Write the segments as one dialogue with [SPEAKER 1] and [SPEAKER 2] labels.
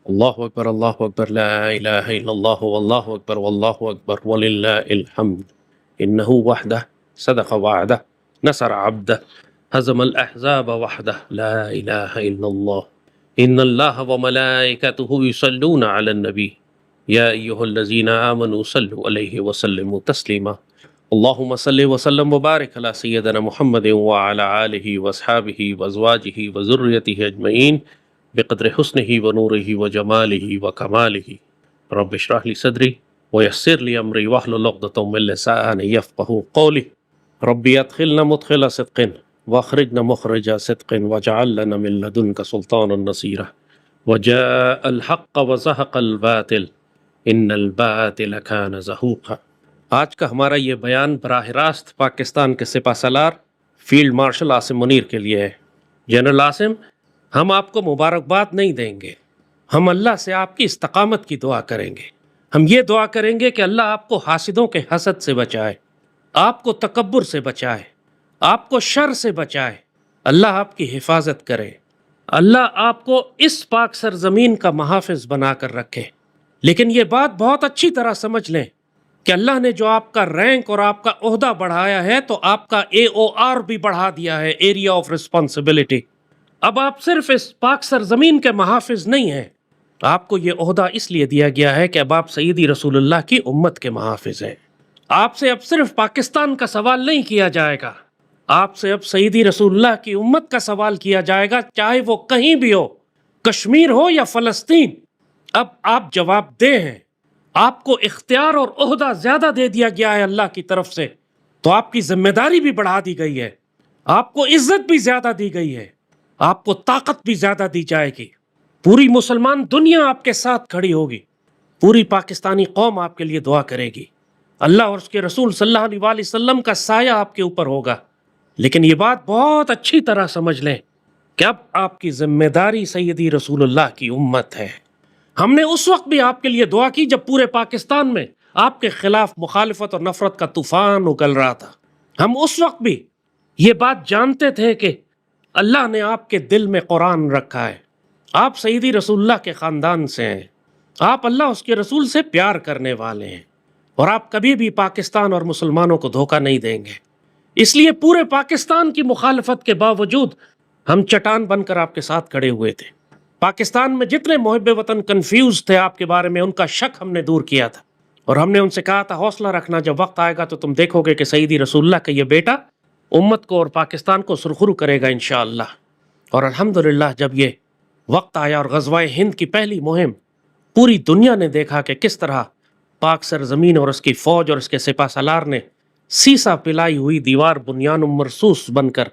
[SPEAKER 1] الله أكبر الله أكبر لا إله إلا الله والله أكبر والله أكبر ولله الحمد. إنه وحده صدق وعده نصر عبده هزم الأحزاب وحده لا إله إلا الله. إن الله وملائكته يصلون على النبي يا أيها الذين آمنوا صلوا عليه وسلموا تسليما. اللهم صل وسلم وبارك على سيدنا محمد وعلى آله وأصحابه وأزواجه وذريته أجمعين بقدر حسنه ونوره وجماله وكماله. رب اشرح لي صدري ويسر لي أمري واحلل عقدة من لساني يفقهوا قولي. ربي أدخلنا مدخل صدق واخرجنا مخرج صدق واجعل لنا من لدنك سلطانا نصيرا. وجاء الحق وزهق الباطل ان الباطل كان زهوقا. آج کا ہمارا یہ بیان براہ راست پاکستان کے سپہ سالار فیلڈ مارشل عاصم منیر کے لیے ہے۔ جنرل عاصم، ہم آپ کو مبارکباد نہیں دیں گے، ہم اللہ سے آپ کی استقامت کی دعا کریں گے۔ ہم یہ دعا کریں گے کہ اللہ آپ کو حاسدوں کے حسد سے بچائے، آپ کو تکبر سے بچائے، آپ کو شر سے بچائے، اللہ آپ کی حفاظت کرے، اللہ آپ کو اس پاک سرزمین کا محافظ بنا کر رکھے۔ لیکن یہ بات بہت اچھی طرح سمجھ لیں کہ اللہ نے جو آپ کا رینک اور آپ کا عہدہ بڑھایا ہے تو آپ کا AOR بھی بڑھا دیا ہے، ایریا آف رسپانسبلٹی۔ اب آپ صرف اس پاک سرزمین کے محافظ نہیں ہیں، آپ کو یہ عہدہ اس لیے دیا گیا ہے کہ اب آپ سیدی رسول اللہ کی امت کے محافظ ہیں۔ آپ سے اب صرف پاکستان کا سوال نہیں کیا جائے گا، آپ سے اب سیدی رسول اللہ کی امت کا سوال کیا جائے گا، چاہے وہ کہیں بھی ہو، کشمیر ہو یا فلسطین۔ اب آپ جواب دہ ہیں، آپ کو اختیار اور عہدہ زیادہ دے دیا گیا ہے اللہ کی طرف سے، تو آپ کی ذمہ داری بھی بڑھا دی گئی ہے، آپ کو عزت بھی زیادہ دی گئی ہے، آپ کو طاقت بھی زیادہ دی جائے گی۔ پوری مسلمان دنیا آپ کے ساتھ کھڑی ہوگی، پوری پاکستانی قوم آپ کے لیے دعا کرے گی، اللہ اور اس کے رسول صلی اللہ علیہ وآلہ وسلم کا سایہ آپ کے اوپر ہوگا۔ لیکن یہ بات بہت اچھی طرح سمجھ لیں کہ اب آپ کی ذمہ داری سیدی رسول اللہ کی امت ہے۔ ہم نے اس وقت بھی آپ کے لیے دعا کی جب پورے پاکستان میں آپ کے خلاف مخالفت اور نفرت کا طوفان اگل رہا تھا۔ ہم اس وقت بھی یہ بات جانتے تھے کہ اللہ نے آپ کے دل میں قرآن رکھا ہے، آپ سیدی رسول اللہ کے خاندان سے ہیں، آپ اللہ اس کے رسول سے پیار کرنے والے ہیں، اور آپ کبھی بھی پاکستان اور مسلمانوں کو دھوکہ نہیں دیں گے۔ اس لیے پورے پاکستان کی مخالفت کے باوجود ہم چٹان بن کر آپ کے ساتھ کھڑے ہوئے تھے۔ پاکستان میں جتنے محب وطن کنفیوز تھے آپ کے بارے میں، ان کا شک ہم نے دور کیا تھا، اور ہم نے ان سے کہا تھا حوصلہ رکھنا، جب وقت آئے گا تو تم دیکھو گے کہ سیدی رسول اللہ کا یہ بیٹا امت کو اور پاکستان کو سرخرو کرے گا انشاءاللہ۔ اور الحمدللہ جب یہ وقت آیا اور غزوہ ہند کی پہلی مہم پوری دنیا نے دیکھا کہ کس طرح پاک سرزمین اور اس کی فوج اور اس کے سپہ سالار نے سیسا پلائی ہوئی دیوار بنیان مرصوص بن کر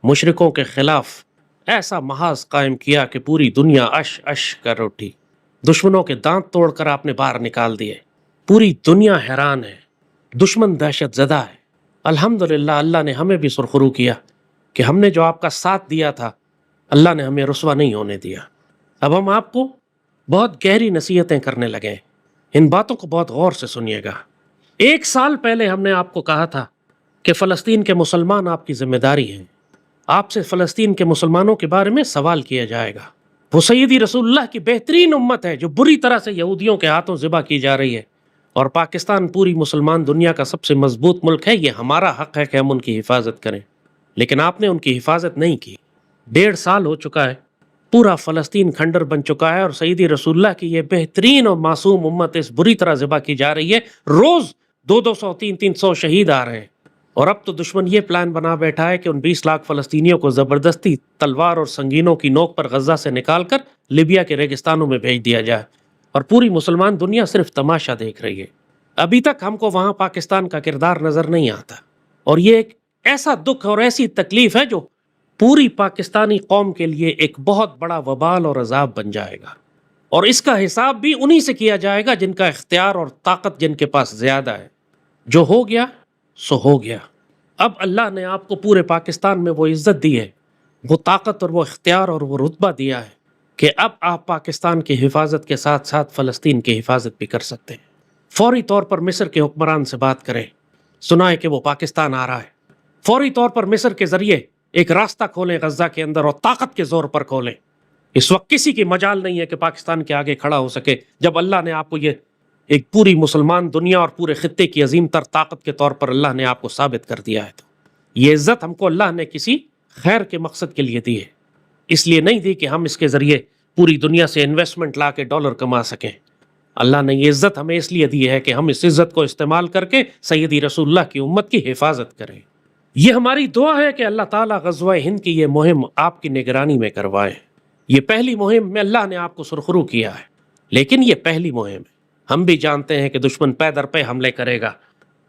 [SPEAKER 1] مشرکوں کے خلاف ایسا محاذ قائم کیا کہ پوری دنیا اش اش کر اٹھی، دشمنوں کے دانت توڑ کر آپ نے باہر نکال دیے، پوری دنیا حیران ہے، دشمن دہشت زدہ ہے۔ الحمدللہ اللہ نے ہمیں بھی سرخرو کیا کہ ہم نے جو آپ کا ساتھ دیا تھا اللہ نے ہمیں رسوا نہیں ہونے دیا۔ اب ہم آپ کو بہت گہری نصیحتیں کرنے لگے ہیں، ان باتوں کو بہت غور سے سنیے گا۔ 1 سال پہلے ہم نے آپ کو کہا تھا کہ فلسطین کے مسلمان آپ کی ذمہ داری ہیں، آپ سے فلسطین کے مسلمانوں کے بارے میں سوال کیا جائے گا۔ وہ سیدی رسول اللہ کی بہترین امت ہے جو بری طرح سے یہودیوں کے ہاتھوں ذبح کی جا رہی ہے، اور پاکستان پوری مسلمان دنیا کا سب سے مضبوط ملک ہے، یہ ہمارا حق ہے کہ ہم ان کی حفاظت کریں۔ لیکن آپ نے ان کی حفاظت نہیں کی۔ 1.5 سال ہو چکا ہے، پورا فلسطین کھنڈر بن چکا ہے، اور سیدی رسول اللہ کی یہ بہترین اور معصوم امت اس بری طرح ذبح کی جا رہی ہے، روز 200 300 شہید آ رہے ہیں۔ اور اب تو دشمن یہ پلان بنا بیٹھا ہے کہ ان 20 لاکھ فلسطینیوں کو زبردستی تلوار اور سنگینوں کی نوک پر غزہ سے نکال کر لیبیا کے ریگستانوں میں بھیج دیا جائے، اور پوری مسلمان دنیا صرف تماشا دیکھ رہی ہے۔ ابھی تک ہم کو وہاں پاکستان کا کردار نظر نہیں آتا، اور یہ ایک ایسا دکھ اور ایسی تکلیف ہے جو پوری پاکستانی قوم کے لیے ایک بہت بڑا وبال اور عذاب بن جائے گا، اور اس کا حساب بھی انہی سے کیا جائے گا جن کا اختیار اور طاقت جن کے پاس زیادہ ہے۔ جو ہو گیا سو ہو گیا۔ اب اللہ نے آپ کو پورے پاکستان میں وہ عزت دی ہے، وہ طاقت اور وہ اختیار اور وہ رتبہ دیا ہے کہ اب آپ پاکستان کی حفاظت کے ساتھ ساتھ فلسطین کی حفاظت بھی کر سکتے ہیں۔ فوری طور پر مصر کے حکمران سے بات کریں، سنائے کہ وہ پاکستان آ رہا ہے، فوری طور پر مصر کے ذریعے ایک راستہ کھولیں غزہ کے اندر، اور طاقت کے زور پر کھولیں۔ اس وقت کسی کی مجال نہیں ہے کہ پاکستان کے آگے کھڑا ہو سکے جب اللہ نے آپ کو یہ ایک پوری مسلمان دنیا اور پورے خطے کی عظیم تر طاقت کے طور پر اللہ نے آپ کو ثابت کر دیا ہے۔ تو یہ عزت ہم کو اللہ نے کسی خیر کے مقصد کے لیے دی ہے، اس لیے نہیں دی کہ ہم اس کے ذریعے پوری دنیا سے انویسٹمنٹ لا کے ڈالر کما سکیں۔ اللہ نے یہ عزت ہمیں اس لیے دی ہے کہ ہم اس عزت کو استعمال کر کے سیدی رسول اللہ کی امت کی حفاظت کریں۔ یہ ہماری دعا ہے کہ اللہ تعالیٰ غزوہ ہند کی یہ مہم آپ کی نگرانی میں کروائے۔ یہ پہلی مہم میں اللہ نے آپ کو سرخرو کیا ہے، لیکن یہ پہلی مہم ہے۔ ہم بھی جانتے ہیں کہ دشمن پے در پے حملے کرے گا۔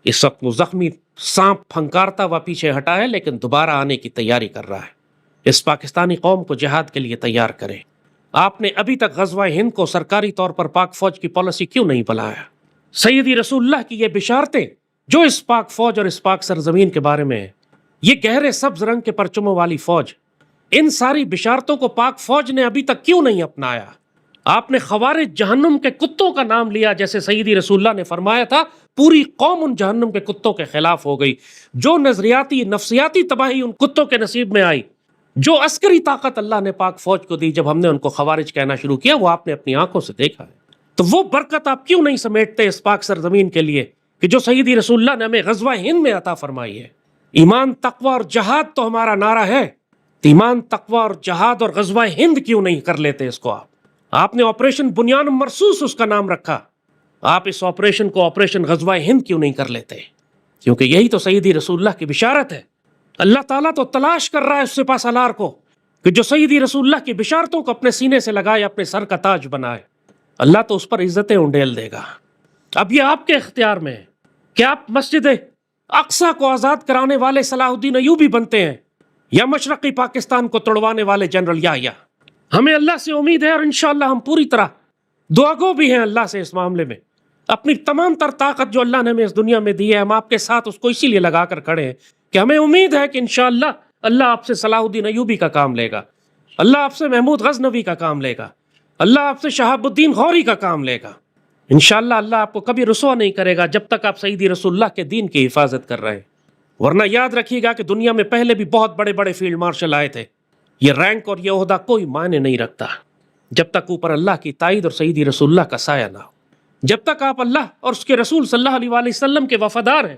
[SPEAKER 1] اس وقت وہ زخمی سانپ پھنکارتا ہوا پیچھے ہٹا ہے، لیکن دوبارہ آنے کی تیاری کر رہا ہے۔ اس پاکستانی قوم کو جہاد کے لیے تیار کریں۔ آپ نے ابھی تک غزوہ ہند کو سرکاری طور پر پاک فوج کی پالیسی کیوں نہیں بنایا؟ سیدی رسول اللہ کی یہ بشارتیں جو اس پاک فوج اور اس پاک سرزمین کے بارے میں ہے، یہ گہرے سبز رنگ کے پرچموں والی فوج، ان ساری بشارتوں کو پاک فوج نے ابھی تک کیوں نہیں اپنایا؟ آپ نے خوارج جہنم کے کتوں کا نام لیا، جیسے سیدی رسول اللہ نے فرمایا تھا پوری قوم ان جہنم کے کتوں کے خلاف ہو گئی۔ جو نظریاتی نفسیاتی تباہی ان کتوں کے نصیب میں آئی، جو عسکری طاقت اللہ نے پاک فوج کو دی جب ہم نے ان کو خوارج کہنا شروع کیا، وہ آپ نے اپنی آنکھوں سے دیکھا ہے۔ تو وہ برکت آپ کیوں نہیں سمیٹتے اس پاک سرزمین کے لیے کہ جو سیدی رسول اللہ نے ہمیں غزوہ ہند میں عطا فرمائی ہے؟ ایمان، تقوی اور جہاد تو ہمارا نعرہ ہے، ایمان، تقوی اور جہاد اور غزوہ ہند کیوں نہیں کر لیتے اس کو؟ آپ نے آپریشن بنیان مرصوص اس کا نام رکھا، آپ اس آپریشن کو آپریشن غزوہ ہند کیوں نہیں کر لیتے؟ کیونکہ یہی تو سیدی رسول اللہ کی بشارت ہے۔ اللہ تعالیٰ تو تلاش کر رہا ہے اس سپہ سالار کو کہ جو سیدی رسول اللہ کی بشارتوں کو اپنے سینے سے لگائے، اپنے سر کا تاج بنائے۔ اللہ تو اس پر عزتیں انڈیل دے گا۔ اب یہ آپ کے اختیار میں ہے کہ آپ مسجد اقصی کو آزاد کرانے والے صلاح الدین ایوبی بنتے ہیں یا مشرقی پاکستان کو توڑوانے والے جنرل یحییٰ۔ ہمیں اللہ سے امید ہے اور انشاءاللہ ہم پوری طرح دعاگو بھی ہیں اللہ سے اس معاملے میں۔ اپنی تمام تر طاقت جو اللہ نے ہمیں اس دنیا میں دی ہے، ہم آپ کے ساتھ اس کو اسی لیے لگا کر کھڑے ہیں کہ ہمیں امید ہے کہ انشاءاللہ اللہ آپ سے صلاح الدین ایوبی کا کام لے گا، اللہ آپ سے محمود غزنوی کا کام لے گا، اللہ آپ سے شہاب الدین غوری کا کام لے گا۔ انشاءاللہ اللہ آپ کو کبھی رسوا نہیں کرے گا جب تک آپ سیدی رسول اللہ کے دین کی حفاظت کر رہے ہیں۔ ورنہ یاد رکھیے گا کہ دنیا میں پہلے بھی بہت بڑے بڑے فیلڈ مارشل آئے تھے، یہ رینک اور یہ عہدہ کوئی معنی نہیں رکھتا جب تک اوپر اللہ کی تائید اور سیدی رسول اللہ کا سایہ نہ ہو۔ جب تک آپ اللہ اور اس کے رسول صلی اللہ علیہ وآلہ وسلم کے وفادار ہیں،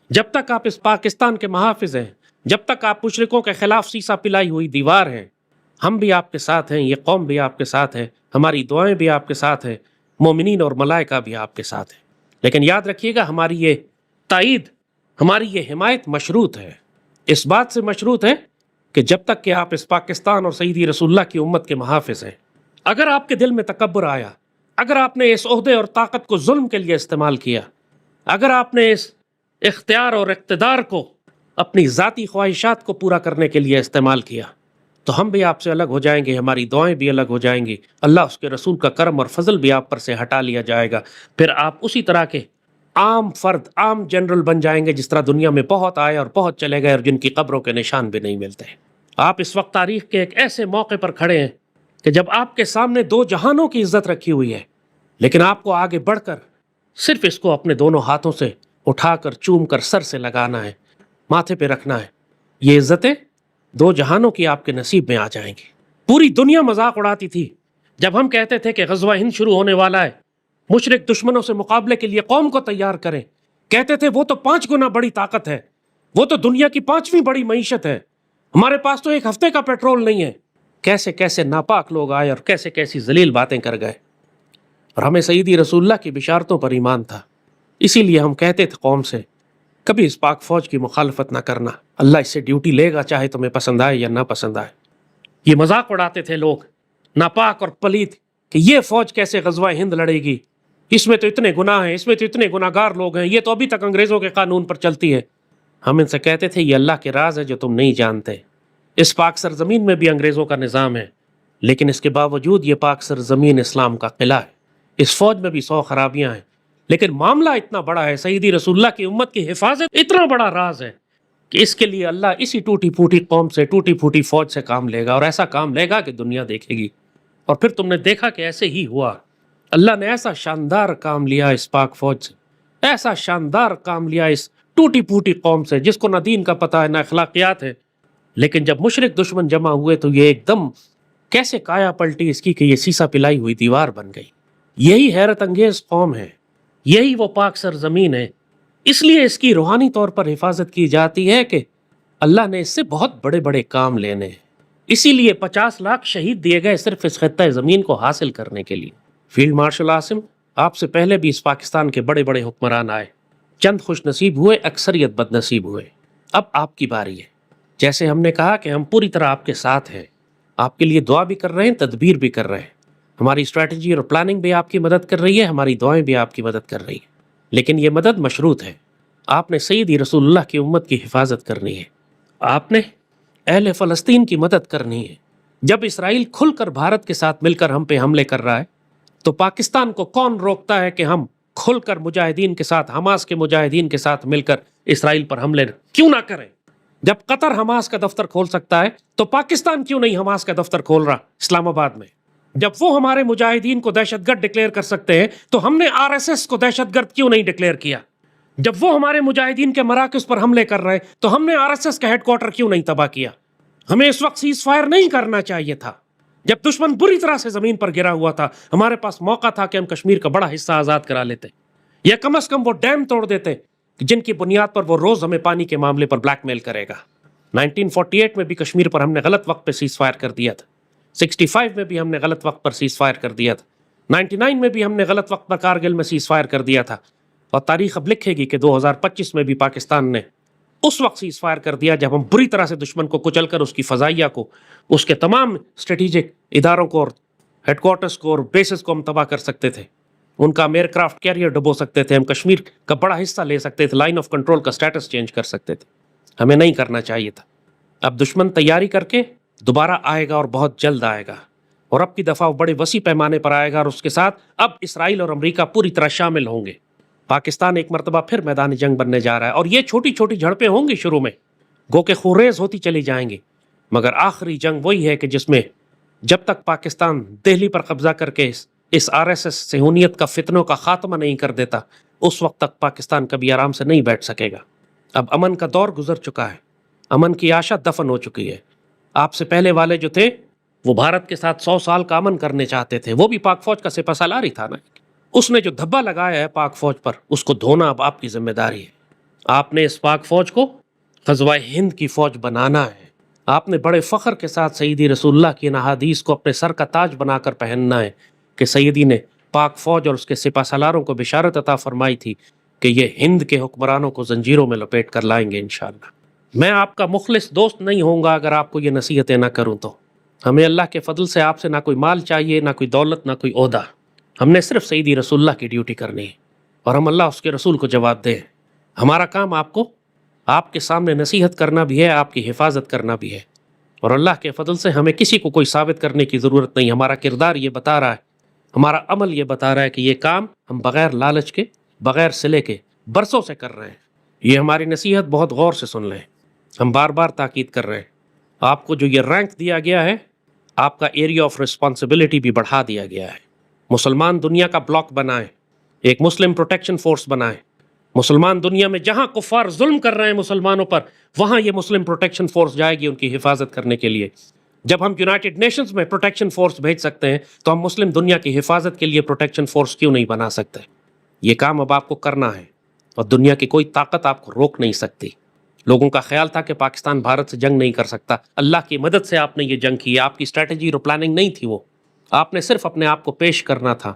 [SPEAKER 1] جب تک آپ اس پاکستان کے محافظ ہیں، جب تک آپ مشرکوں کے خلاف سیسا پلائی ہوئی دیوار ہیں، ہم بھی آپ کے ساتھ ہیں، یہ قوم بھی آپ کے ساتھ ہے، ہماری دعائیں بھی آپ کے ساتھ ہیں، مومنین اور ملائکہ بھی آپ کے ساتھ ہیں۔ لیکن یاد رکھیے گا ہماری یہ تائید، ہماری یہ حمایت مشروط ہے، اس بات سے مشروط ہے کہ جب تک کہ آپ اس پاکستان اور سیدی رسول اللہ کی امت کے محافظ ہیں۔ اگر آپ کے دل میں تکبر آیا، اگر آپ نے اس عہدے اور طاقت کو ظلم کے لیے استعمال کیا، اگر آپ نے اس اختیار اور اقتدار کو اپنی ذاتی خواہشات کو پورا کرنے کے لیے استعمال کیا، تو ہم بھی آپ سے الگ ہو جائیں گے، ہماری دعائیں بھی الگ ہو جائیں گی، اللہ اس کے رسول کا کرم اور فضل بھی آپ پر سے ہٹا لیا جائے گا۔ پھر آپ اسی طرح کے عام فرد، عام جنرل بن جائیں گے جس طرح دنیا میں بہت آئے اور بہت چلے گئے اور جن کی قبروں کے نشان بھی نہیں ملتے۔ آپ اس وقت تاریخ کے ایک ایسے موقع پر کھڑے ہیں کہ جب آپ کے سامنے دو جہانوں کی عزت رکھی ہوئی ہے، لیکن آپ کو آگے بڑھ کر صرف اس کو اپنے دونوں ہاتھوں سے اٹھا کر چوم کر سر سے لگانا ہے، ماتھے پہ رکھنا ہے۔ یہ عزتیں دو جہانوں کی آپ کے نصیب میں آ جائیں گی۔ پوری دنیا مذاق اڑاتی تھی جب ہم کہتے تھے کہ غزوہ ہند شروع ہونے والا ہے، مشرک دشمنوں سے مقابلے کے لیے قوم کو تیار کریں۔ کہتے تھے وہ تو 5 گنا بڑی طاقت ہے، وہ تو دنیا کی 5ویں بڑی معیشت ہے، ہمارے پاس تو 1 ہفتے کا پیٹرول نہیں ہے۔ کیسے کیسے ناپاک لوگ آئے اور کیسے کیسی ذلیل باتیں کر گئے، اور ہمیں سیدی رسول اللہ کی بشارتوں پر ایمان تھا۔ اسی لیے ہم کہتے تھے قوم سے کبھی اس پاک فوج کی مخالفت نہ کرنا، اللہ اس سے ڈیوٹی لے گا چاہے تمہیں پسند آئے یا نہ پسند آئے۔ یہ مذاق اڑاتے تھے لوگ ناپاک اور پلید کہ یہ فوج کیسے غزوہ ہند لڑے گی، اس میں تو اتنے گناہ ہیں، اس میں تو اتنے گناہ گار لوگ ہیں، یہ تو ابھی تک انگریزوں کے قانون پر چلتی ہے۔ ہم ان سے کہتے تھے یہ اللہ کے راز ہے جو تم نہیں جانتے۔ اس پاک سرزمین میں بھی انگریزوں کا نظام ہے، لیکن اس کے باوجود یہ پاک سرزمین اسلام کا قلعہ ہے۔ اس فوج میں بھی 100 خرابیاں ہیں، لیکن معاملہ اتنا بڑا ہے، سیدی رسول اللہ کی امت کی حفاظت اتنا بڑا راز ہے کہ اس کے لیے اللہ اسی ٹوٹی پھوٹی قوم سے، ٹوٹی پھوٹی فوج سے کام لے گا، اور ایسا کام لے گا کہ دنیا دیکھے گی۔ اور پھر تم نے دیکھا کہ ایسے ہی ہوا۔ اللہ نے ایسا شاندار کام لیا اس پاک فوج سے، ایسا شاندار کام لیا اس ٹوٹی پھوٹی قوم سے جس کو نہ دین کا پتہ ہے نہ اخلاقیات ہے، لیکن جب مشرک دشمن جمع ہوئے تو یہ ایک دم کیسے کایا پلٹی اس کی کہ یہ سیسا پلائی ہوئی دیوار بن گئی. یہی حیرت انگیز قوم ہے, یہی وہ پاک سرزمین ہے. اس لیے اس کی روحانی طور پر حفاظت کی جاتی ہے کہ اللہ نے اس سے بہت بڑے بڑے کام لینے ہیں. اسی لیے 50 لاکھ شہید دیے گئے صرف اس خطہ زمین کو حاصل کرنے کے لیے. فیلڈ مارشل عاصم، آپ سے پہلے بھی اس پاکستان کے بڑے بڑے حکمران آئے، چند خوش نصیب ہوئے، اکثریت بد نصیب ہوئے. اب آپ کی باری ہے. جیسے ہم نے کہا کہ ہم پوری طرح آپ کے ساتھ ہیں، آپ کے لیے دعا بھی کر رہے ہیں، تدبیر بھی کر رہے ہیں. ہماری اسٹریٹجی اور پلاننگ بھی آپ کی مدد کر رہی ہے، ہماری دعائیں بھی آپ کی مدد کر رہی ہیں. لیکن یہ مدد مشروط ہے. آپ نے سیدی رسول اللہ کی امت کی حفاظت کرنی ہے. آپ نے اہل فلسطین کی مدد کرنی ہے. جب اسرائیل کھل کر بھارت کے ساتھ مل کر ہم پہ حملے کر رہا ہے تو پاکستان کو کون روکتا ہے کہ ہم کھل کر مجاہدین کے ساتھ، حماس کے مجاہدین کے ساتھ مل کر اسرائیل پر حملے کیوں نہ کریں؟ جب قطر حماس کا دفتر کھول سکتا ہے تو پاکستان کیوں نہیں حماس کا دفتر کھول رہا اسلام آباد میں؟ جب وہ ہمارے مجاہدین کو دہشت گرد ڈکلیئر کر سکتے ہیں تو ہم نے RSS کو دہشت گرد کیوں نہیں ڈکلیئر کیا؟ جب وہ ہمارے مجاہدین کے مراکز پر حملے کر رہے تو ہم نے RSS کا ہیڈ کوارٹر کیوں نہیں تباہ کیا؟ ہمیں اس وقت سیز فائر نہیں کرنا چاہیے تھا. جب دشمن بری طرح سے زمین پر گرا ہوا تھا ہمارے پاس موقع تھا کہ ہم کشمیر کا بڑا حصہ آزاد کرا لیتے، یا کم از کم وہ ڈیم توڑ دیتے جن کی بنیاد پر وہ روز ہمیں پانی کے معاملے پر بلیک میل کرے گا. 1948 میں بھی کشمیر پر ہم نے غلط وقت پہ سیز فائر کر دیا تھا. 65 میں بھی ہم نے غلط وقت پر سیز فائر کر دیا تھا. 99 میں بھی ہم نے غلط وقت پر کارگل میں سیز فائر کر دیا تھا. اور تاریخ اب لکھے گی کہ 2025 میں بھی پاکستان نے اس وقت سیز فائر کر دیا جب ہم بری طرح سے دشمن کو کچل کر اس کی فضائیہ کو، اس کے تمام اسٹریٹجک اداروں کو اور ہیڈ کوارٹرز کو اور بیسز کو ہم تباہ کر سکتے تھے. ان کا ایئر کرافٹ کیریئر ڈبو سکتے تھے، ہم کشمیر کا بڑا حصہ لے سکتے تھے، لائن آف کنٹرول کا سٹیٹس چینج کر سکتے تھے. ہمیں نہیں کرنا چاہیے تھا. اب دشمن تیاری کر کے دوبارہ آئے گا اور بہت جلد آئے گا، اور اب کی دفعہ بڑے وسیع پیمانے پر آئے گا، اور اس کے ساتھ اب اسرائیل اور امریکہ پوری طرح شامل ہوں گے. پاکستان ایک مرتبہ پھر میدان جنگ بننے جا رہا ہے، اور یہ چھوٹی چھوٹی جھڑپیں ہوں گی شروع میں، گو کہ خونریز ہوتی چلی جائیں گی، مگر آخری جنگ وہی ہے کہ جس میں جب تک پاکستان دہلی پر قبضہ کر کے اس RSS صہیونیت کا فتنوں کا خاتمہ نہیں کر دیتا اس وقت تک پاکستان کبھی آرام سے نہیں بیٹھ سکے گا. اب امن کا دور گزر چکا ہے، امن کی آشا دفن ہو چکی ہے. آپ سے پہلے والے جو تھے وہ بھارت کے ساتھ 100 سال کا امن کرنے چاہتے تھے، وہ بھی پاک فوج کا سپہ سالار ہی تھا نا. اس نے جو دھبا لگایا ہے پاک فوج پر، اس کو دھونا اب آپ کی ذمہ داری ہے. آپ نے اس پاک فوج کو غزوہ ہند کی فوج بنانا ہے. آپ نے بڑے فخر کے ساتھ سیدی رسول اللہ کی ان احادیث کو اپنے سر کا تاج بنا کر پہننا ہے کہ سیدی نے پاک فوج اور اس کے سپہ سالاروں کو بشارت عطا فرمائی تھی کہ یہ ہند کے حکمرانوں کو زنجیروں میں لپیٹ کر لائیں گے انشاءاللہ. میں آپ کا مخلص دوست نہیں ہوں گا اگر آپ کو یہ نصیحتیں نہ کروں تو. ہمیں اللہ کے فضل سے آپ سے نہ کوئی مال چاہیے، نہ کوئی دولت، نہ کوئی عہدہ. ہم نے صرف سیدی رسول اللہ کی ڈیوٹی کرنی ہے، اور ہم اللہ اس کے رسول کو جواب دیں. ہمارا کام آپ کو آپ کے سامنے نصیحت کرنا بھی ہے، آپ کی حفاظت کرنا بھی ہے، اور اللہ کے فضل سے ہمیں کسی کو کوئی ثابت کرنے کی ضرورت نہیں. ہمارا کردار یہ بتا رہا ہے، ہمارا عمل یہ بتا رہا ہے کہ یہ کام ہم بغیر لالچ کے، بغیر صلے کے برسوں سے کر رہے ہیں. یہ ہماری نصیحت بہت غور سے سن لیں. ہم بار بار تاکید کر رہے ہیں، آپ کو جو یہ رینک دیا گیا ہے، آپ کا ایریا آف رسپانسبلٹی بھی بڑھا دیا گیا ہے. مسلمان دنیا کا بلاک بنائیں، ایک مسلم پروٹیکشن فورس بنائیں. مسلمان دنیا میں جہاں کفار ظلم کر رہے ہیں مسلمانوں پر، وہاں یہ مسلم پروٹیکشن فورس جائے گی ان کی حفاظت کرنے کے لیے. جب ہم یونائٹڈ نیشنز میں پروٹیکشن فورس بھیج سکتے ہیں تو ہم مسلم دنیا کی حفاظت کے لیے پروٹیکشن فورس کیوں نہیں بنا سکتے؟ یہ کام اب آپ کو کرنا ہے، اور دنیا کی کوئی طاقت آپ کو روک نہیں سکتی. لوگوں کا خیال تھا کہ پاکستان بھارت سے جنگ نہیں کر سکتا. اللہ کی مدد سے آپ نے یہ جنگ کی. آپ کی اسٹریٹجی اور پلاننگ نہیں تھی، وہ آپ نے صرف اپنے آپ کو پیش کرنا تھا.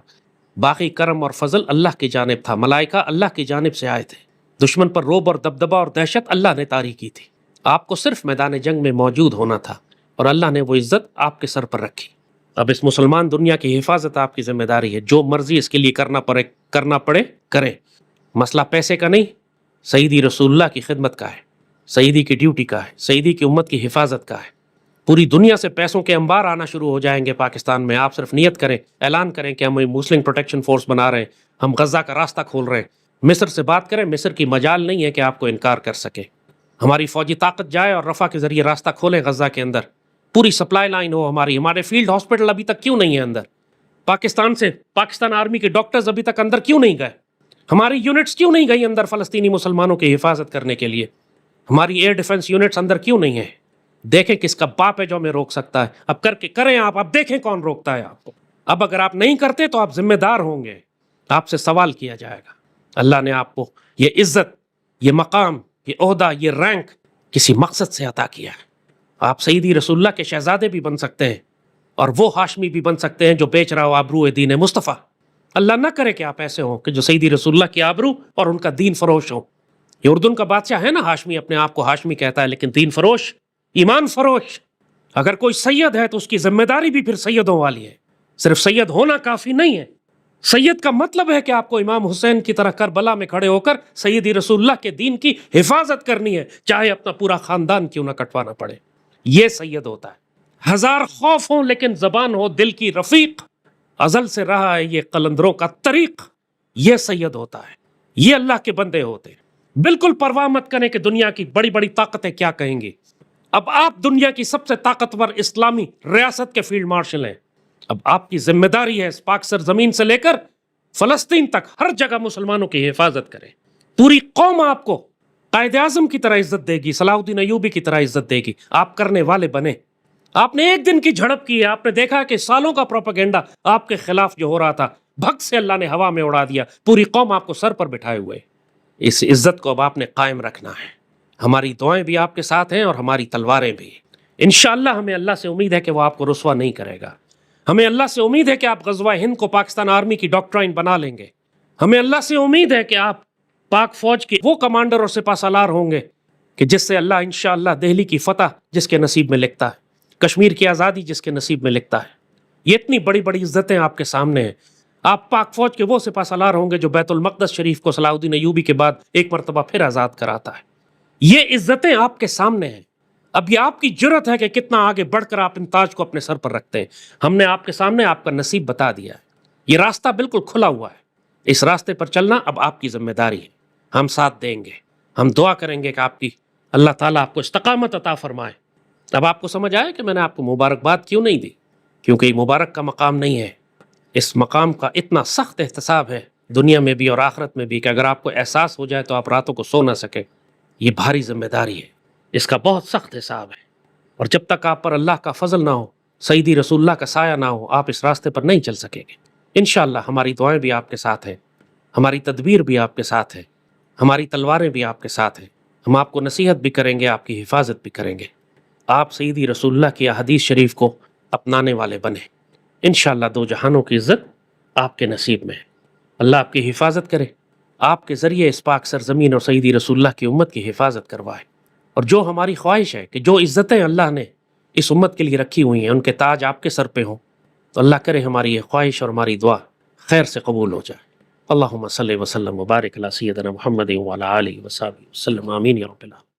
[SPEAKER 1] باقی کرم اور فضل اللہ کی جانب تھا، ملائکہ اللہ کی جانب سے آئے تھے. دشمن پر روب اور دبدبہ اور دہشت اللہ نے طاری کی تھی. آپ کو صرف میدان جنگ میں موجود ہونا تھا، اور اللہ نے وہ عزت آپ کے سر پر رکھی. اب اس مسلمان دنیا کی حفاظت آپ کی ذمہ داری ہے. جو مرضی اس کے لیے کرنا پڑے کریں. مسئلہ پیسے کا نہیں، سیدی رسول اللہ کی خدمت کا ہے، سیدی کی ڈیوٹی کا ہے، سیدی کی امت کی حفاظت کا ہے. پوری دنیا سے پیسوں کے انبار آنا شروع ہو جائیں گے پاکستان میں. آپ صرف نیت کریں، اعلان کریں کہ ہم مسلم پروٹیکشن فورس بنا رہے ہیں، ہم غزہ کا راستہ کھول رہے ہیں. مصر سے بات کریں، مصر کی مجال نہیں ہے کہ آپ کو انکار کر سکے. ہماری فوجی طاقت جائے اور رفح کے ذریعے راستہ کھولیں غزہ کے اندر. پوری سپلائی لائن ہو ہمارے فیلڈ ہاسپٹل ابھی تک کیوں نہیں ہے اندر؟ پاکستان آرمی کے ڈاکٹرز ابھی تک اندر کیوں نہیں گئے؟ ہماری یونٹس کیوں نہیں گئی اندر فلسطینی مسلمانوں کی حفاظت کرنے کے لیے؟ ہماری ایئر ڈیفنس یونٹس اندر کیوں نہیں ہیں؟ دیکھیں کس کا باپ ہے جو ہمیں روک سکتا ہے. اب کر کے کریں آپ، اب دیکھیں کون روکتا ہے آپ کو. اب اگر آپ نہیں کرتے تو آپ ذمہ دار ہوں گے، آپ سے سوال کیا جائے گا. اللہ نے آپ کو یہ عزت، یہ مقام، یہ عہدہ، یہ رینک کسی مقصد سے عطا کیا ہے. آپ سیدی رسول اللہ کے شہزادے بھی بن سکتے ہیں، اور وہ ہاشمی بھی بن سکتے ہیں جو بیچ رہا ہو آبرو دین مصطفیٰ. اللہ نہ کرے کہ آپ ایسے ہوں کہ جو سیدی رسول اللہ کی آبرو اور ان کا دین فروش ہو. یہ اردن کا بادشاہ ہے نا ہاشمی، اپنے آپ کو ہاشمی کہتا ہے، لیکن دین فروش، ایمان فروش. اگر کوئی سید ہے تو اس کی ذمہ داری بھی پھر سیدوں والی ہے. صرف سید ہونا کافی نہیں ہے. سید کا مطلب ہے کہ آپ کو امام حسین کی طرح کربلا میں کھڑے ہو کر سیدی رسول اللہ کے دین کی حفاظت کرنی ہے، چاہے اپنا پورا خاندان کیوں نہ کٹوانا پڑے. یہ سید ہوتا ہے. ہزار خوف ہوں لیکن زبان ہو دل کی رفیق. ازل سے رہا ہے یہ قلندروں کا طریق. یہ سید ہوتا ہے. یہ اللہ کے بندے ہوتے ہیں. بالکل پرواہ مت کریں کہ دنیا کی بڑی بڑی طاقتیں کیا کہیں گی. اب آپ دنیا کی سب سے طاقتور اسلامی ریاست کے فیلڈ مارشل ہیں. اب آپ کی ذمہ داری ہے اس پاک سرزمین سے لے کر فلسطین تک ہر جگہ مسلمانوں کی حفاظت کریں. پوری قوم آپ کو قائد اعظم کی طرح عزت دے گی، صلاح الدین ایوبی کی طرح عزت دے گی. آپ کرنے والے بنے. آپ نے ایک دن کی جھڑپ کی ہے، آپ نے دیکھا کہ سالوں کا پروپیگنڈا آپ کے خلاف جو ہو رہا تھا بھگ سے اللہ نے ہوا میں اڑا دیا. پوری قوم آپ کو سر پر بٹھائے ہوئے. اس عزت کو اب آپ نے قائم رکھنا ہے. ہماری دعائیں بھی آپ کے ساتھ ہیں اور ہماری تلواریں بھی. انشاءاللہ ہمیں اللہ سے امید ہے کہ وہ آپ کو رسوا نہیں کرے گا. ہمیں اللہ سے امید ہے کہ آپ غزوہ ہند کو پاکستان آرمی کی ڈاکٹرائن بنا لیں گے. ہمیں اللہ سے امید ہے کہ آپ پاک فوج کے وہ کمانڈر اور سپہ سالار ہوں گے کہ جس سے اللہ انشاءاللہ دہلی کی فتح جس کے نصیب میں لکھتا ہے، کشمیر کی آزادی جس کے نصیب میں لکھتا ہے. یہ اتنی بڑی بڑی عزتیں آپ کے سامنے ہیں. آپ پاک فوج کے وہ سپہ سالار ہوں گے جو بیت المقدس شریف کو صلاح الدین ایوبی کے بعد ایک مرتبہ پھر آزاد کراتا ہے. یہ عزتیں آپ کے سامنے ہیں. اب یہ آپ کی جرت ہے کہ کتنا آگے بڑھ کر آپ ان تاج کو اپنے سر پر رکھتے ہیں. ہم نے آپ کے سامنے آپ کا نصیب بتا دیا ہے. یہ راستہ بالکل کھلا ہوا ہے. اس راستے پر چلنا اب آپ کی ذمہ داری ہے. ہم ساتھ دیں گے. ہم دعا کریں گے کہ آپ کی اللہ تعالیٰ آپ کو استقامت عطا فرمائے. اب آپ کو سمجھ آیا کہ میں نے آپ کو مبارکباد کیوں نہیں دی؟ کیونکہ یہ مبارک کا مقام نہیں ہے. اس مقام کا اتنا سخت احتساب ہے دنیا میں بھی اور آخرت میں بھی کہ اگر آپ کو احساس ہو جائے تو آپ راتوں کو سو نہ سکیں. یہ بھاری ذمہ داری ہے. اس کا بہت سخت حساب ہے. اور جب تک آپ پر اللہ کا فضل نہ ہو، سیدی رسول اللہ کا سایہ نہ ہو، آپ اس راستے پر نہیں چل سکیں گے. انشاءاللہ ہماری دعائیں بھی آپ کے ساتھ ہیں، ہماری تدبیر بھی آپ کے ساتھ ہے، ہماری تلواریں بھی آپ کے ساتھ ہیں. ہم آپ کو نصیحت بھی کریں گے، آپ کی حفاظت بھی کریں گے. آپ سیدی رسول اللہ کی احادیث شریف کو اپنانے والے بنیں. انشاءاللہ دو جہانوں کی عزت آپ کے نصیب میں ہے. اللہ آپ کی حفاظت کرے، آپ کے ذریعے اس پاک سرزمین اور سیدی رسول اللہ کی امت کی حفاظت کروائے. اور جو ہماری خواہش ہے کہ جو عزتیں اللہ نے اس امت کے لیے رکھی ہوئی ہیں ان کے تاج آپ کے سر پہ ہوں، تو اللہ کرے ہماری یہ خواہش اور ہماری دعا خیر سے قبول ہو جائے. اللہم صلی وسلم وبارک علی سیدنا محمد وعلی آلہ وصحبہ وسلم. آمین یا رب العالمین.